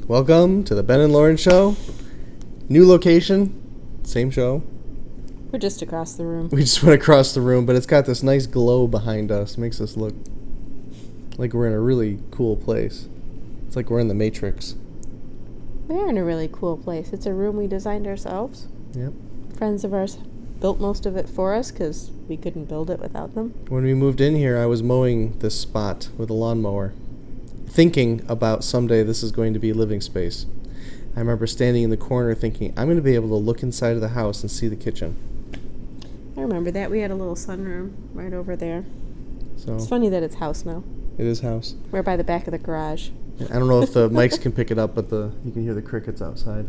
Welcome to the Ben and Lauren Show. New location, same show. We're just across the room. We just went across the room, but it's got this nice glow behind us. Makes us look like we're in a really cool place. It's like we're in the Matrix. We're in a really cool place. It's a room we designed ourselves. Yep. Friends of ours built most of it for us because we couldn't build it without them. When we moved in here, I was mowing this spot with a lawnmower, thinking about someday this is going to be living space. I remember standing in the corner thinking, I'm going to be able to look inside of the house and see the kitchen. I remember that. We had a little sunroom right over there. So It's funny that it's house now. it is house. We're by the back of the garage. I don't know if the mics can pick it up, but you can hear the crickets outside.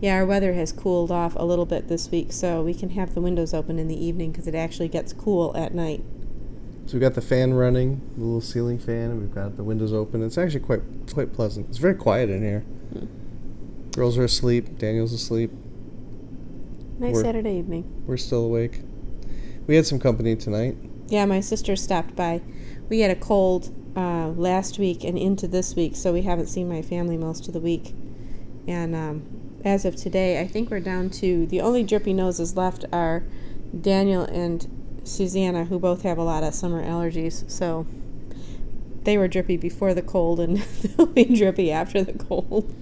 Yeah, our weather has cooled off a little bit this week, so we can have the windows open in the evening because it actually gets cool at night. So we've got the fan running, the little ceiling fan, and we've got the windows open. It's actually quite pleasant. It's very quiet in here. Girls are asleep. Daniel's asleep. Nice Saturday evening. We're still awake. We had some company tonight. Yeah, my sister stopped by. We had a cold last week and into this week, so we haven't seen my family most of the week. And as of today, I think we're down to the only drippy noses left are Daniel and Susanna, who both have a lot of summer allergies. So they were drippy before the cold, and they'll be drippy after the cold.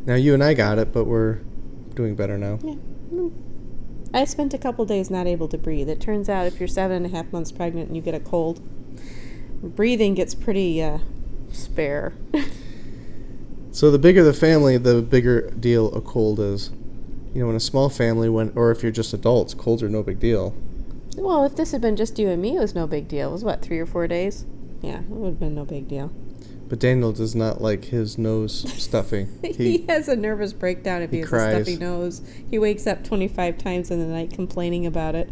Now you and I got it, but we're doing better now. Yeah. I spent a couple days not able to breathe. It turns out if you're 7.5 months pregnant and you get a cold, breathing gets pretty spare. So the bigger the family, the bigger deal a cold is. You know, in a small family, or if you're just adults, colds are no big deal. Well, if this had been just you and me, it was no big deal. It was, 3 or 4 days? Yeah, it would have been no big deal. But Daniel does not like his nose stuffing. He has a nervous breakdown if he has cries. a stuffy nose. He wakes up 25 times in the night complaining about it.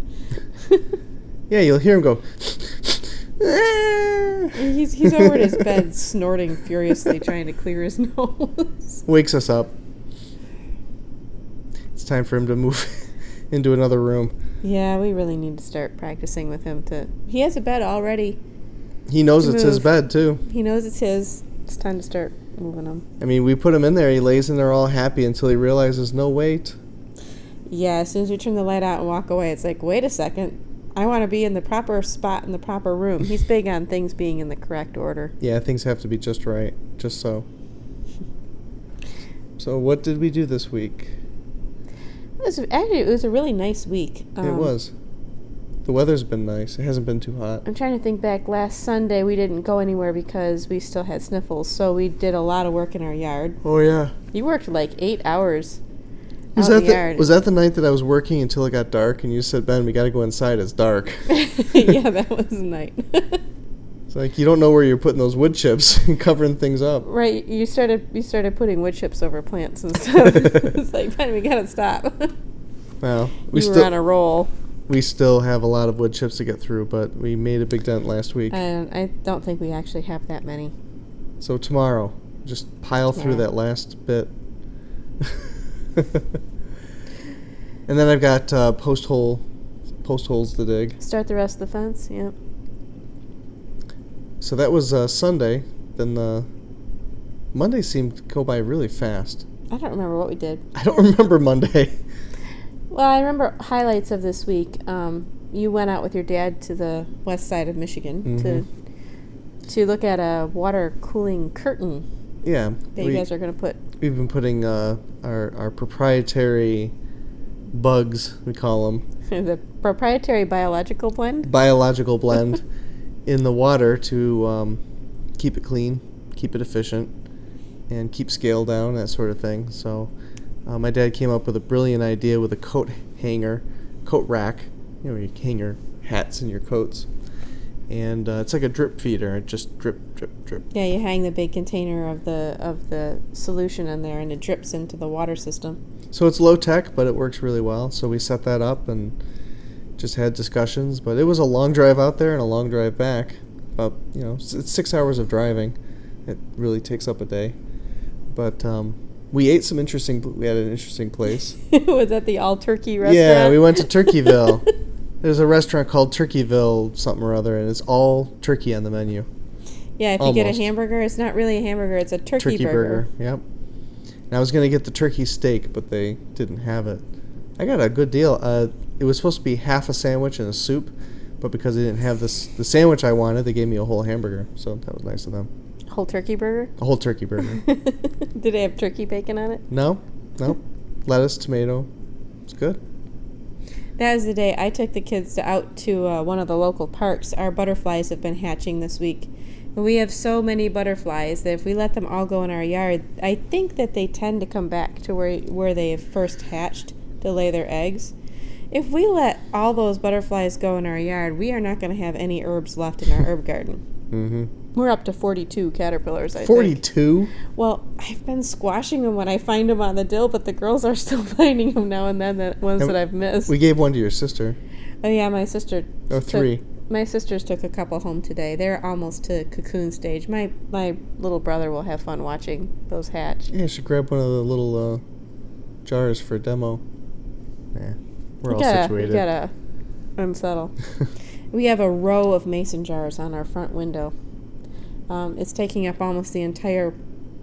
Yeah, you'll hear him go. He's over at his bed snorting furiously trying to clear his nose. Wakes us up. It's time for him to move into another room. Yeah, we really need to start practicing with him. He has a bed already. He knows it's his bed, too. He knows it's his. It's time to start moving him. I mean, we put him in there. He lays in there all happy until he realizes, no, wait. Yeah, as soon as we turn the light out and walk away, it's like, wait a second. I want to be in the proper spot in the proper room. He's big on things being in the correct order. Yeah, things have to be just right. Just so. So what did we do this week? It was a really nice week. It was. The weather's been nice. It hasn't been too hot. I'm trying to think back. Last Sunday, we didn't go anywhere because we still had sniffles, so we did a lot of work in our yard. Oh, yeah. You worked like 8 hours Was out in the yard. Was that the night that I was working until it got dark and you said, Ben, we got to go inside, it's dark? Yeah, that was the night. It's like you don't know where you're putting those wood chips and covering things up. Right, you started putting wood chips over plants and stuff. It's like, Ben, we gotta stop. Well, we were on a roll. We still have a lot of wood chips to get through, but we made a big dent last week. And I don't think we actually have that many. So tomorrow, just pile through that last bit. And then I've got post holes to dig. Start the rest of the fence, yep. So that was Sunday. Then Monday seemed to go by really fast. I don't remember what we did. I don't remember Monday. Well, I remember highlights of this week. You went out with your dad to the west side of Michigan to look at a water cooling curtain. Yeah. That you guys are going to put. We've been putting our proprietary bugs, we call them. The proprietary biological blend? Biological blend in the water to keep it clean, keep it efficient, and keep scale down, that sort of thing. So my dad came up with a brilliant idea with a coat rack, you know, where you hang your hats and your coats. And it's like a drip feeder. It just drip, drip, drip. Yeah, you hang the big container of the solution in there, and it drips into the water system. So it's low tech, but it works really well. So we set that up and just had discussions. But it was a long drive out there and a long drive back. About, it's 6 hours of driving. It really takes up a day. But we ate we had an interesting place. Was that the all turkey restaurant? Yeah, we went to Turkeyville. There's a restaurant called Turkeyville something or other, and it's all turkey on the menu. Yeah, if you get a Almost. hamburger, it's not really a hamburger, it's a turkey burger. Yep. And I was going to get the turkey steak, but they didn't have it. I got a good deal. It was supposed to be half a sandwich and a soup, but because they didn't have the sandwich I wanted, they gave me a whole hamburger. So that was nice of them. Whole turkey burger? A whole turkey burger. Did it have turkey bacon on it? No. Lettuce, tomato. It's good. That was the day I took the kids out to one of the local parks. Our butterflies have been hatching this week. And we have so many butterflies that if we let them all go in our yard, I think that they tend to come back to where they have first hatched to lay their eggs. If we let all those butterflies go in our yard, we are not going to have any herbs left in our herb garden. Mm-hmm. We're up to 42 caterpillars, I think. 42? Well, I've been squashing them when I find them on the dill, but the girls are still finding them now and then, the ones that I've missed. We gave one to your sister. Oh, yeah, my sister. Oh, three. My sisters took a couple home today. They're almost to cocoon stage. My little brother will have fun watching those hatch. Yeah, you should grab one of the little jars for a demo. Yeah, we're all situated. We gotta unsettle. We have a row of mason jars on our front window. It's taking up almost the entire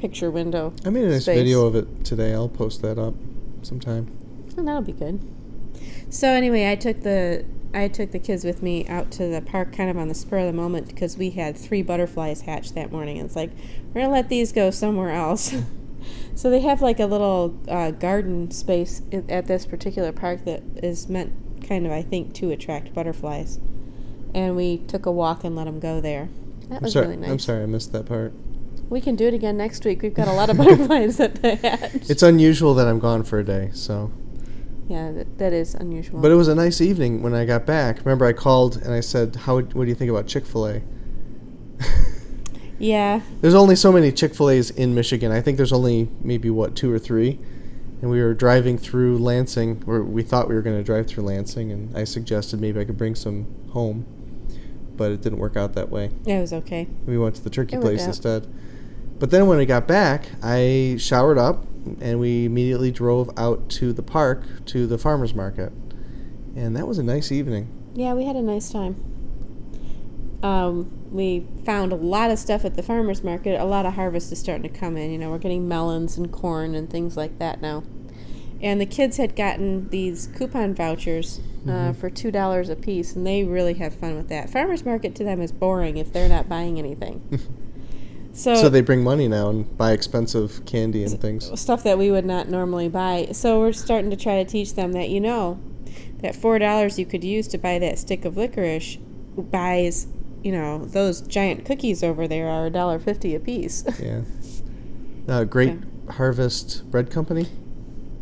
picture window. I made a nice space. video of it today. I'll post that up sometime. And that'll be good. So anyway, I took the kids with me out to the park kind of on the spur of the moment because we had 3 butterflies hatch that morning. It's like, we're going to let these go somewhere else. So they have like a little garden space at this particular park that is meant kind of, I think, to attract butterflies. And we took a walk and let them go there. That was really nice. I'm sorry, I missed that part. We can do it again next week. We've got a lot of butterflies at the hatch. It's unusual that I'm gone for a day, so. Yeah, that is unusual. But it was a nice evening when I got back. Remember, I called and I said, what do you think about Chick-fil-A? Yeah. There's only so many Chick-fil-A's in Michigan. I think there's only maybe, 2 or 3. And we were driving through Lansing, or we thought we were going to drive through Lansing, and I suggested maybe I could bring some home. But it didn't work out that way. It was okay. We went to the turkey It place worked out. instead. But then when we got back, I showered up, and we immediately drove out to the park, to the farmer's market. And that was a nice evening. Yeah, we had a nice time. We found a lot of stuff at the farmer's market. A lot of harvest is starting to come in. You know, we're getting melons and corn and things like that now. And the kids had gotten these coupon vouchers for $2 a piece, and they really have fun with that. Farmer's market to them is boring if they're not buying anything. So they bring money now and buy expensive candy and things. Stuff that we would not normally buy. So we're starting to try to teach them that, you know, that $4 you could use to buy that stick of licorice buys, you know, those giant cookies over there are $1.50 a piece. Yeah. Great Harvest Bread Company.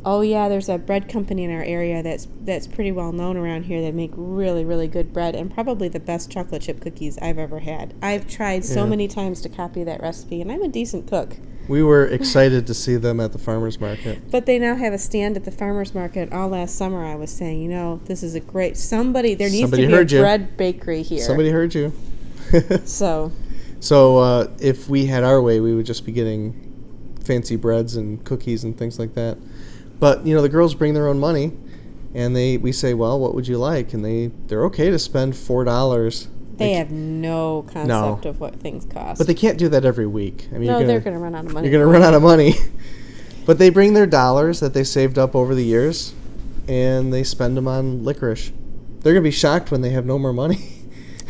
Oh yeah, there's a bread company in our area that's pretty well known around here. They make really, really good bread and probably the best chocolate chip cookies I've ever had. I've tried so many times to copy that recipe, and I'm a decent cook. We were excited to see them at the farmer's market. But they now have a stand at the farmer's market. All last summer I was saying, you know, this is a great... there needs to be a bread bakery here. Somebody heard you. So if we had our way, we would just be getting fancy breads and cookies and things like that. But, you know, the girls bring their own money, and we say, well, what would you like? And they're okay to spend $4. They have no concept of what things cost. But they can't do that every week. I mean, they're going to run out of money. You're going to run out of money. But they bring their dollars that they saved up over the years, and they spend them on licorice. They're going to be shocked when they have no more money.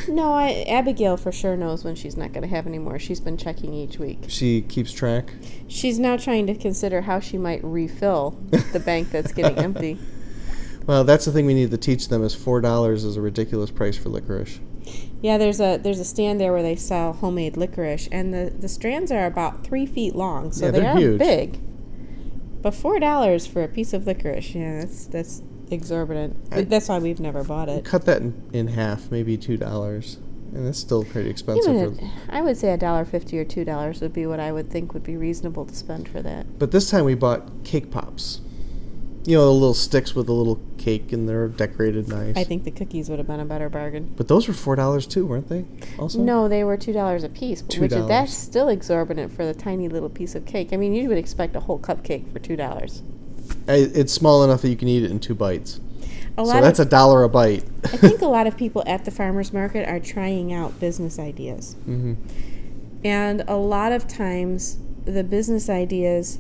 No, Abigail for sure knows when she's not going to have any more. She's been checking each week. She keeps track. She's now trying to consider how she might refill the bank that's getting empty. Well, that's the thing we need to teach them is $4 is a ridiculous price for licorice. Yeah, there's a stand there where they sell homemade licorice, and the strands are about 3 feet long, so they are huge. big. But $4 for a piece of licorice, yeah, that's exorbitant. That's why we've never bought it. Cut that in half, maybe $2, and that's still pretty expensive. I would say $1.50 or $2 would be what I would think would be reasonable to spend for that. But this time we bought cake pops. You know, the little sticks with a little cake, and they're decorated nice. I think the cookies would have been a better bargain. But those were $4 too, weren't they? Also, no, they were $2 a piece. $2. That's still exorbitant for the tiny little piece of cake. I mean, you would expect a whole cupcake for $2. It's small enough that you can eat it in 2 bites. So that's $1 a bite. I think a lot of people at the farmer's market are trying out business ideas. Mm-hmm. And a lot of times the business ideas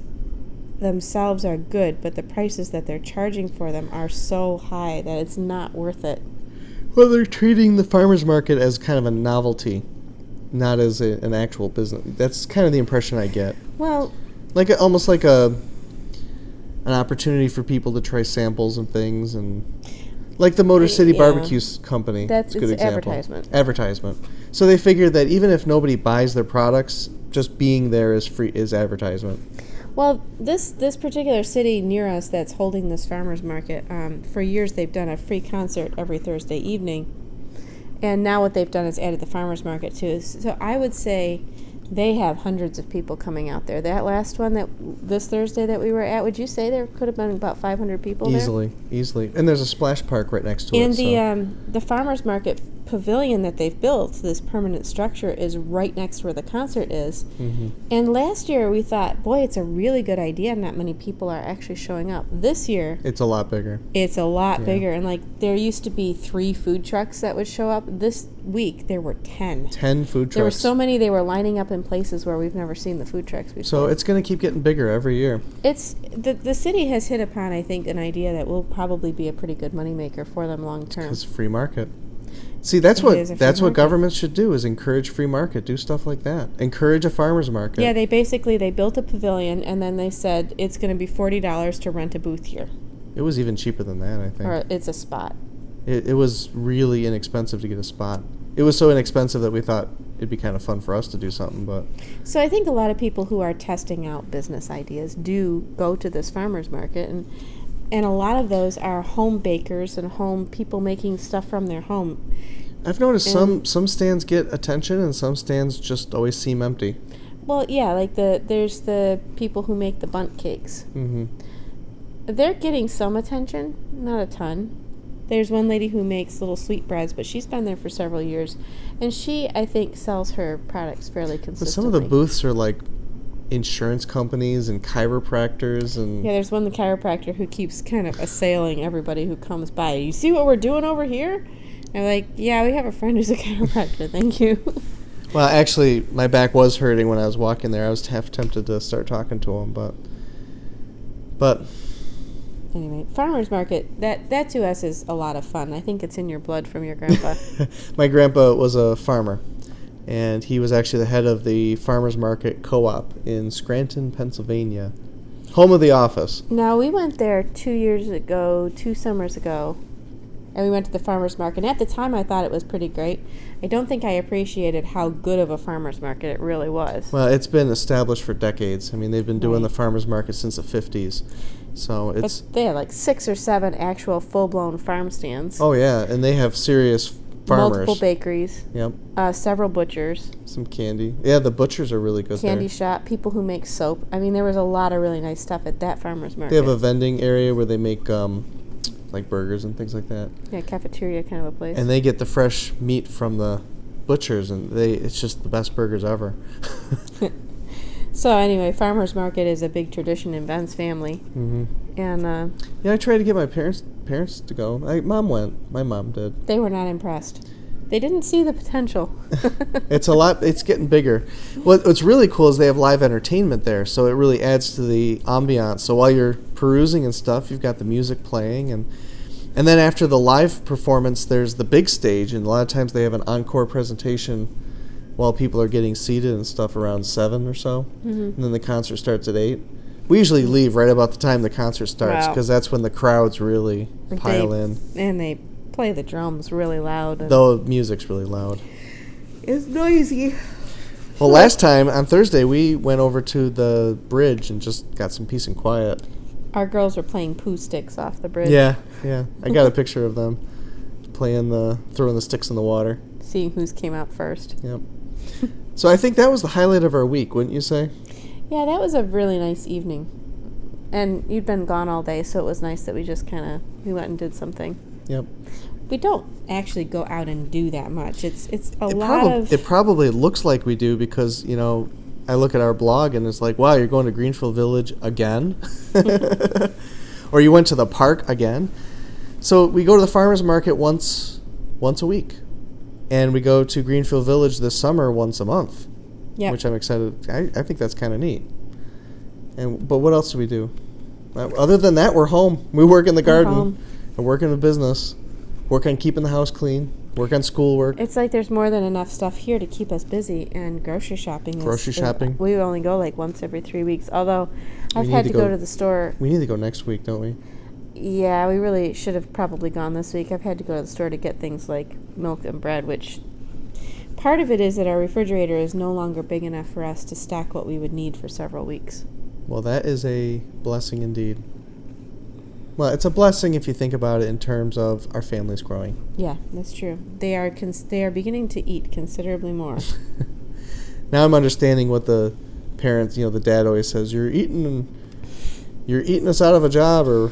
themselves are good, but the prices that they're charging for them are so high that it's not worth it. Well, they're treating the farmers market as kind of a novelty, not as an actual business. That's kind of the impression I get. Well, Almost like an opportunity for people to try samples and things, and like the Motor City Yeah. Barbecue Company. That's a good it's example. advertisement. So they figure that even if nobody buys their products, just being there is free is advertisement. Well, this particular city near us that's holding this farmers market, for years they've done a free concert every Thursday evening, and now what they've done is added the farmers market too. So I would say they have hundreds of people coming out there. That last one this Thursday that we were at, would you say there could have been about 500 people there? Easily. And there's a splash park right next to And it. the farmers market pavilion that they've built, this permanent structure, is right next to where the concert is. Mm-hmm. And last year we thought, boy, it's a really good idea. Not many people are actually showing up. This year, It's a lot bigger. it's a lot bigger. And like there used to be 3 food trucks that would show up. This week there were 10. 10 food trucks. There were so many, they were lining up in places where we've never seen the food trucks before. So it's going to keep getting bigger every year. It's the city has hit upon, I think, an idea that will probably be a pretty good moneymaker for them long term. It's free market. See, that's It is a free what market. governments should do, is encourage free market. Do stuff like that. Encourage a farmer's market. Yeah, they built a pavilion and then they said it's going to be $40 to rent a booth here, It was even cheaper than that, I think. or it's a spot. It was really inexpensive to get a spot. It was so inexpensive that we thought it'd be kind of fun for us to do something, but So I think a lot of people who are testing out business ideas do go to this farmers market, and a lot of those are home bakers and home people making stuff from their home. I've noticed some stands get attention and some stands just always seem empty. Well, yeah, like there's the people who make the bundt cakes. Mm-hmm. They're getting some attention, not a ton. There's one lady who makes little sweetbreads, but she's been there for several years, and she, I think, sells her products fairly consistently. But some of the booths are like insurance companies and chiropractors and Yeah, there's one, the chiropractor, who keeps kind of assailing everybody who comes by. You see what we're doing over here? And I'm like, yeah, we have a friend who's a chiropractor. Thank you. Well, actually, my back was hurting when I was walking there. I was half tempted to start talking to him, but Anyway, farmers market, that to us is a lot of fun. I think it's in your blood from your grandpa. my grandpa was a farmer, and he was actually the head of the farmers market co-op in Scranton, Pennsylvania, home of the office. Now, we went there 2 summers ago, and we went to the farmers market. And at the time, I thought it was pretty great. I don't think I appreciated how good of a farmers market it really was. Well, it's been established for decades. I mean, they've been doing Right. the farmers market since the 50s. So it's But they had like 6 or 7 actual full-blown farm stands. oh yeah, and they have serious farmers. Multiple bakeries, Yep, several butchers, some candy. Yeah, the butchers are really good candy there. shop, people who make soap. I mean, there was a lot of really nice stuff at that farmer's market. They have a vending area where they make like burgers and things like that. Yeah, cafeteria kind of a place. And they get the fresh meat from the butchers, and it's just the best burgers ever. So anyway, farmer's market is a big tradition in Ben's family. Mm-hmm. And Yeah, I tried to get my parents to go. Mom went. My mom did. they were not impressed. They didn't see the potential. It's a lot. It's getting bigger. What's really cool is they have live entertainment there, so it really adds to the ambiance. So while you're perusing and stuff, you've got the music playing, and then after the live performance, there's the big stage, and a lot of times they have an encore presentation while people are getting seated and stuff around 7 or so, and then the concert starts at 8. We usually leave right about the time the concert starts, Wow. because that's when the crowds really pile in. And they play the drums really loud. And Though music's really loud. it's noisy. Well, last time on Thursday we went over to the bridge and just got some peace and quiet. Our girls were playing poo sticks off the bridge. Yeah. I got a picture of them throwing the sticks in the water. Seeing whose came out first. Yep. So I think that was the highlight of our week, wouldn't you say? Yeah, that was a really nice evening. And you'd been gone all day, so it was nice that we just we went and did something. Yep. We don't actually go out and do that much. It's a lot of... It probably looks like we do because, I look at our blog and it's like, wow, you're going to Greenfield Village again? Or you went to the park again? So we go to the farmers market once a week. And we go to Greenfield Village this summer once a month. Yep. which I'm excited. I think that's kind of neat. But what else do we do? Other than that, we're home. We work in the garden home. and work in the business, work on keeping the house clean, work on schoolwork. It's like there's more than enough stuff here to keep us busy, and grocery shopping Shopping. We only go like once every 3 weeks, although I've We had need to to go go- to the store. We need to go next week, don't we? Yeah, we really should have probably gone this week. I've had to go to the store to get things like milk and bread, which part of it is that our refrigerator is no longer big enough for us to stock what we would need for several weeks. Well, that is a blessing indeed. Well, it's a blessing if you think about it in terms of our families growing. Yeah, that's true. They are beginning to eat considerably more. Now I'm understanding what the parents, the dad always says, you're eating us out of a job, or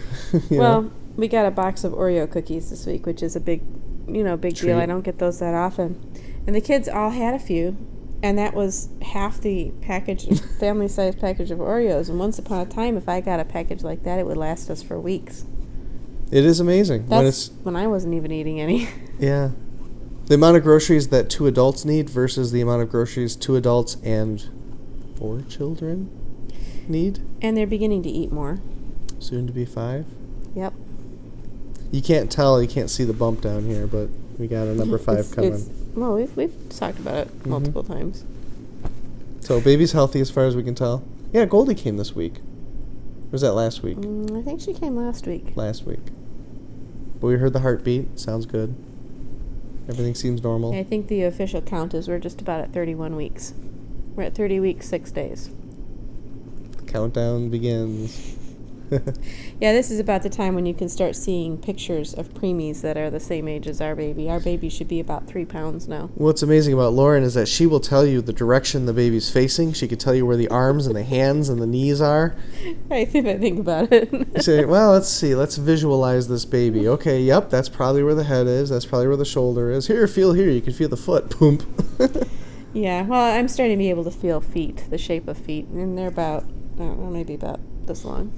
Well, we got a box of Oreo cookies this week, which is a big Treat. deal. I don't get those that often. And the kids all had a few, and that was half the package, family-sized package of Oreos. And once upon a time, if I got a package like that, it would last us for weeks. It is amazing. That's when I wasn't even eating any. Yeah. The amount of groceries that 2 adults need versus the amount of groceries 2 adults and 4 children need. And they're beginning to eat more. Soon to be 5. Yep. You can't tell, you can't see the bump down here, but we got a number 5 coming. Well, we've talked about it multiple times. So baby's healthy as far as we can tell. Yeah, Goldie came this week. Or was that last week? I think she came last week. Last week. But we heard the heartbeat. Sounds good. Everything seems normal. I think the official count is we're just about at 31 weeks. We're at 30 weeks, 6 days. Countdown begins. Yeah, this is about the time when you can start seeing pictures of preemies that are the same age as our baby. Our baby should be about 3 pounds now. What's amazing about Lauren is that she will tell you the direction the baby's facing. She could tell you where the arms and the hands and the knees are. Right, if I think about it. You say, well, let's see. Let's visualize this baby. Okay, yep, that's probably where the head is. That's probably where the shoulder is. Here, feel here. You can feel the foot. Boom. Yeah, well, I'm starting to be able to feel feet, the shape of feet, and they're about, I don't know, maybe about this long.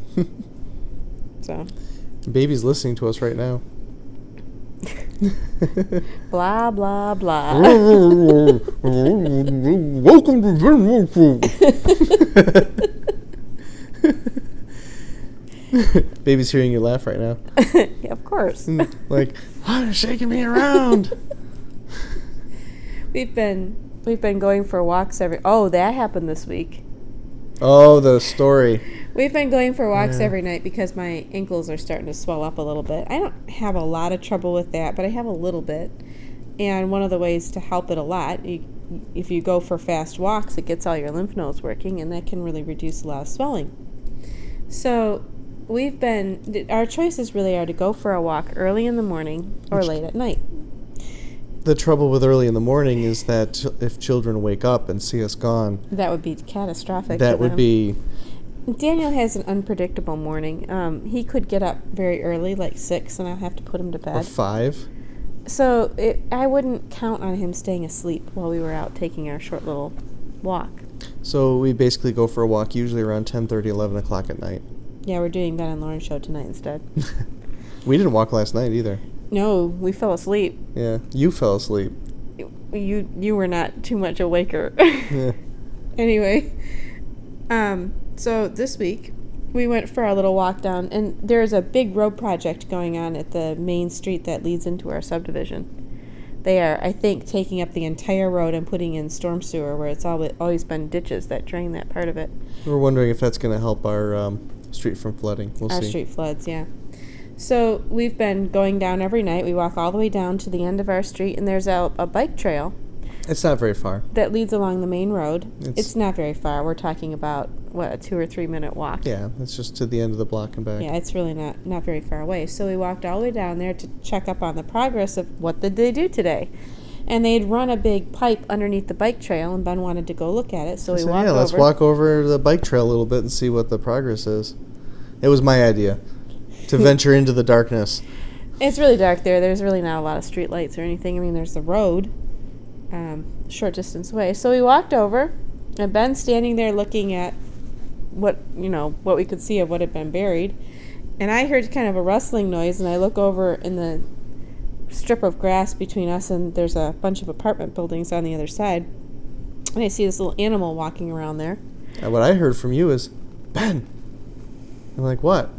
So. Baby's listening to us right now. Blah, blah, blah. Welcome to Venmo. Baby's hearing you laugh right now. Yeah, of course. Like, why are you shaking me around? We've been going for walks that happened this week. Oh, the story. We've been going for walks Yeah. every night because my ankles are starting to swell up a little bit. I don't have a lot of trouble with that, but I have a little bit. And one of the ways to help it a lot, if you go for fast walks, it gets all your lymph nodes working, and that can really reduce a lot of swelling. So our choices really are to go for a walk early in the morning or late at night. The trouble with early in the morning is that if children wake up and see us gone, That would be catastrophic. that to would them. be... Daniel has an unpredictable morning. He could get up very early, like 6, and I'll have to put him to Or bed. 5. So I wouldn't count on him staying asleep while we were out taking our short little walk. So we basically go for a walk usually around 10:30, 11 o'clock at night. Yeah, we're doing Ben and Lauren's show tonight instead. We didn't walk last night either. No, we fell asleep. Yeah, you fell asleep. You were not too much a waker. Yeah. Anyway, so this week we went for our little walk down, and there's a big road project going on at the main street that leads into our subdivision. They are, I think, taking up the entire road and putting in storm sewer where it's always been ditches that drain that part of it. We're wondering if that's going to help our street from flooding. We'll Our see. street floods, yeah. So we've been going down every night. We walk all the way down to the end of our street, and there's a bike trail It's not very far. that leads along the main road. It's- It's not very far. We're talking about, a 2 or 3 minute walk. Yeah, it's just to the end of the block and back. Yeah, it's really not very far away. So we walked all the way down there to check up on the progress of what did they do today. And they'd run a big pipe underneath the bike trail, and Ben wanted to go look at it. So we So, walked yeah, over. let's walk over the bike trail a little bit and see what the progress is. It was my idea to venture into the darkness. It's really dark there. There's really not a lot of street lights or anything. I mean, there's the road, short distance away. So we walked over, and Ben's standing there looking at what we could see of what had been buried. And I heard kind of a rustling noise, and I look over in the strip of grass between us, and there's a bunch of apartment buildings on the other side. And I see this little animal walking around there. And what I heard from you is, Ben. I'm like, what?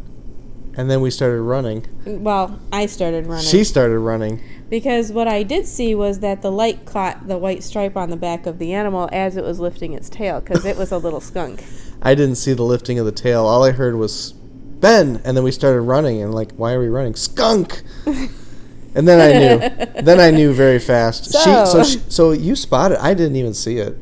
And then we started running. Well, I started running. She started running. Because what I did see was that the light caught the white stripe on the back of the animal as it was lifting its tail, because it was a little skunk. I didn't see the lifting of the tail. All I heard was, Ben! And then we started running, and like, why are we running? Skunk! And then I knew. Then I knew very fast. So you spotted. I didn't even see it.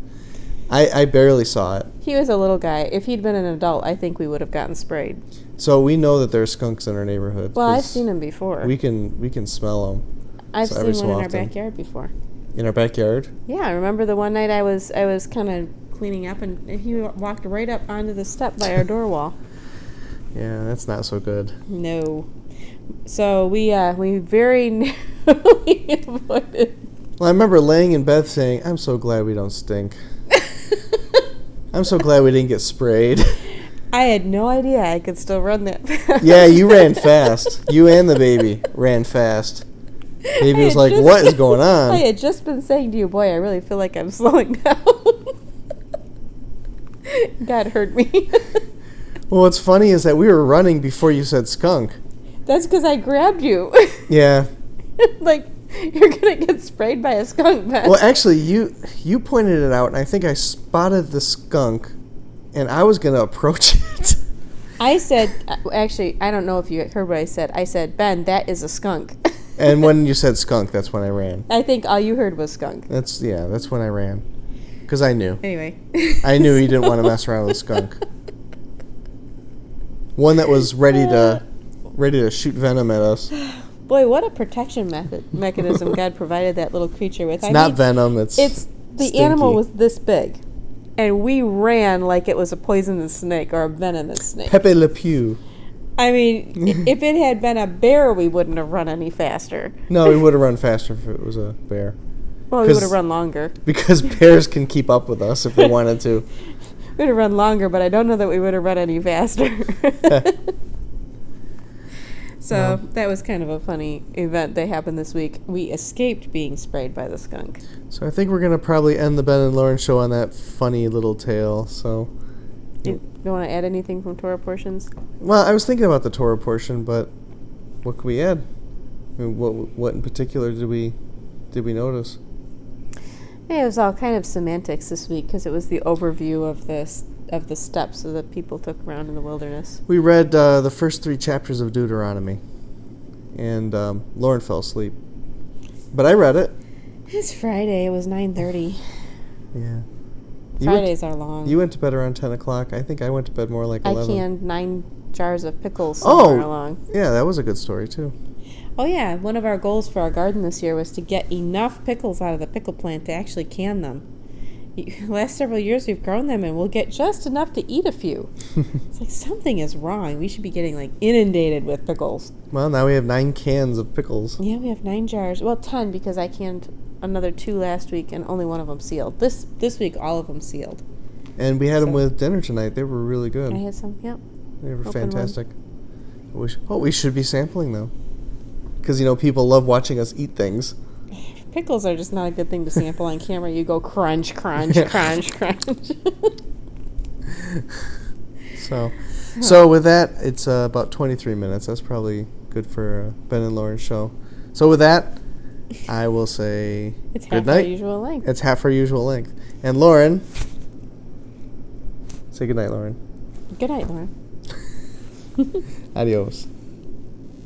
I barely saw it. He was a little guy. If he'd been an adult, I think we would have gotten sprayed. So we know that there are skunks in our neighborhood. Well, I've seen them before. We can smell them. I've seen one in our backyard before. In our backyard? Yeah, I remember the one night I was kind of cleaning up, and he walked right up onto the step by our door wall. Yeah, that's not so good. No. So we very narrowly avoided. Well, I remember laying in bed saying, I'm so glad we don't stink. I'm so glad we didn't get sprayed. I had no idea I could still run that fast. Yeah, you ran fast. You and the baby ran fast. Baby was like, what is going on? I had just been saying to you, boy, I really feel like I'm slowing down. God hurt me. Well, what's funny is that we were running before you said skunk. That's because I grabbed you. Yeah. Like, you're going to get sprayed by a skunk, Ben. Well, actually, you pointed it out, and I think I spotted the skunk, and I was going to approach it. I said, actually, I don't know if you heard what I said. I said, Ben, that is a skunk. And when you said skunk, that's when I ran. I think all you heard was skunk. That's when I ran. Because I knew. Anyway. I knew he didn't want to mess around with a skunk. One that was ready to shoot venom at us. Boy, what a protection mechanism God provided that little creature with. It's not venom, it's the stinky. animal was this big, and we ran like it was a poisonous snake or a venomous snake. Pepe Le Pew. I mean, if it had been a bear, we wouldn't have run any faster. No, we would have run faster if it was a bear. Well, we would have run longer. Because bears can keep up with us if they wanted to. We would have run longer, but I don't know that we would have run any faster. So that was kind of a funny event that happened this week. We escaped being sprayed by the skunk. So I think we're going to probably end the Ben and Lauren show on that funny little tale. So, You want to add anything from Torah portions? well, I was thinking about the Torah portion, but what could we add? I mean, what in particular did we notice? Yeah, it was all kind of semantics this week because it was the overview of the steps that people took around in the wilderness. We read the first 3 chapters of Deuteronomy, and Lauren fell asleep. But I read it. It's Friday. It was 9:30. Yeah. Fridays are long. You went to bed around 10 o'clock. I think I went to bed more like 11. I canned 9 jars of pickles somewhere along. Yeah, that was a good story, too. Oh, yeah. One of our goals for our garden this year was to get enough pickles out of the pickle plant to actually can them. Last several years we've grown them and we'll get just enough to eat a few. It's like something is wrong. We should be getting like inundated with pickles. Well, now we have 9 cans of pickles. Yeah, we have 9 jars. Well, 10 because I canned another 2 last week and only one of them sealed. This week all of them sealed. And we had them with dinner tonight. They were really good. I had some, yep. They were Open fantastic. We should be sampling them. Because, people love watching us eat things. Pickles are just not a good thing to sample on camera. You go crunch, crunch, crunch, crunch. So with that, it's about 23 minutes. That's probably good for Ben and Lauren's show. So with that, I will say It's good half our night. usual length. It's half our usual length. And Lauren, say good night, Lauren. Good night, Lauren. Adios.